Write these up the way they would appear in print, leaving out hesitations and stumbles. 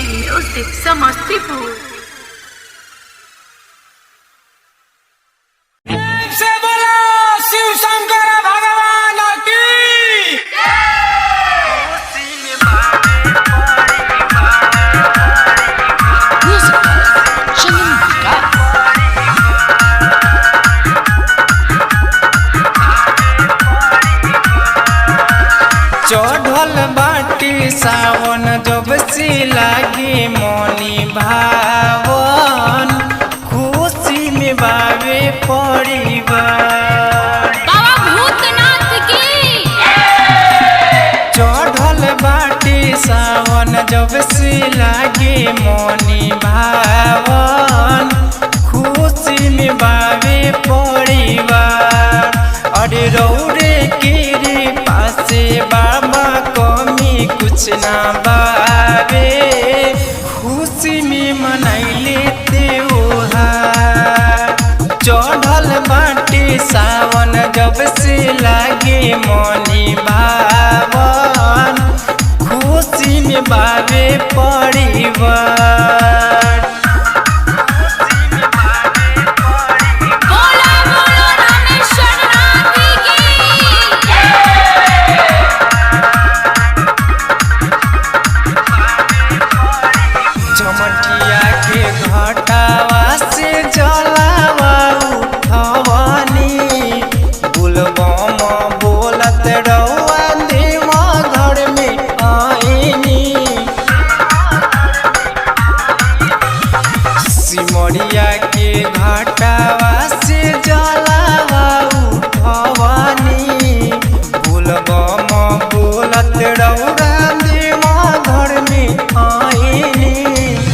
Music Samastipur. से बोलो शिव शंकर भगवान की। चढ़ल बाटी सावन जब से लागे मनी भावन खुशी में बावे परिवार। बाबा भूतनाथ की चढ़ल बाटी सावन जब से लागे मनी भावन खुशी में बावे परिवार। अरे रौरे केरे पासे बाबा कमी कुछ ना बावे खुशी में मनैले त्योहार। चढ़ल बाटे सावन जब से लागे मनी भावन खुशी में बावे परिवार। बोलो बोलो रामेश्वर नाथ की झमटिया के घटावा से जलावा उठवनी बुलबम बोलत रउआ देवा घर में आईनी। सिमरिया के घटावा से जलावा उठवनी बुलबम बोलत रउआ देवा घर में आईनी।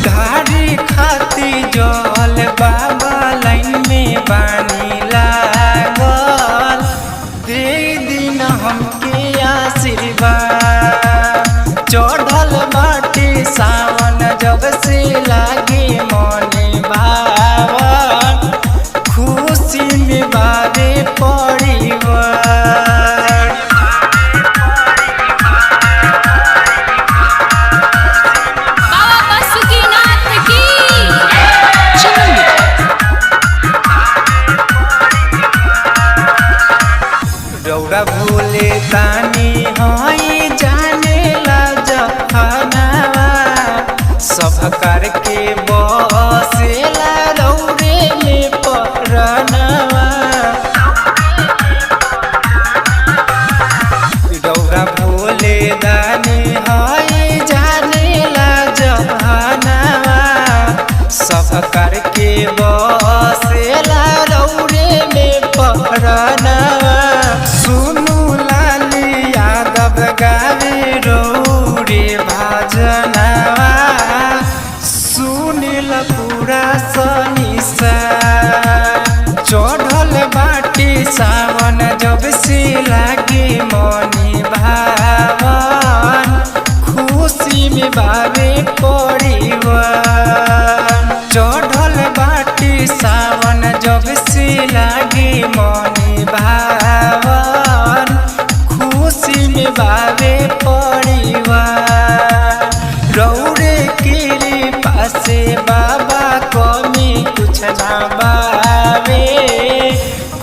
धारी खाती जल बाबा लाइन में बानी लागल दे दिन हमके आशीर्वाद। चढ़ल बाटे सावन जब से लागे मनी भावन खुशी में बावे परिवार। बाबा बासुकीनाथ की रौरा भूले तानी हई जाने ला जहानावा सब करके बसेला रौरे में परानवा। रौरा भूले दानी हई जाने ला जहानावा सब करके बसेला रौरे में परानवा। सुनु लाल यादव गावे रौरे भजनवा सुनिल पूरा सनिसा। चढ़ल बाटी सावन जब से लागे मनी भावन खुशी में बावे परिवार। चढ़ल बाटी सावन जब से लागे मनी भावन खुशी में बावे परिवार। रौरे केरे पासे बाबा कमी कुछ ना बावे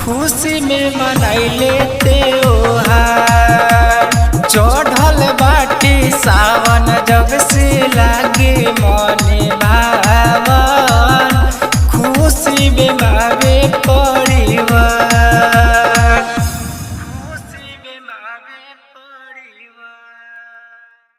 खुशी में मनैले त्योहार। चढ़ल बाटी सावन जब से